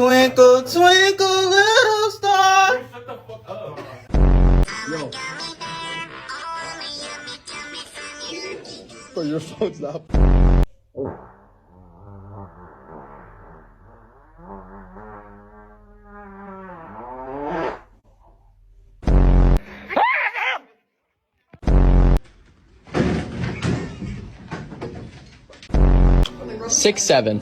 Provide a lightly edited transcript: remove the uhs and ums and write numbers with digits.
Twinkle, twinkle, little star. Shut the fuck up. Yo. Bro, your phone's not. Six, seven.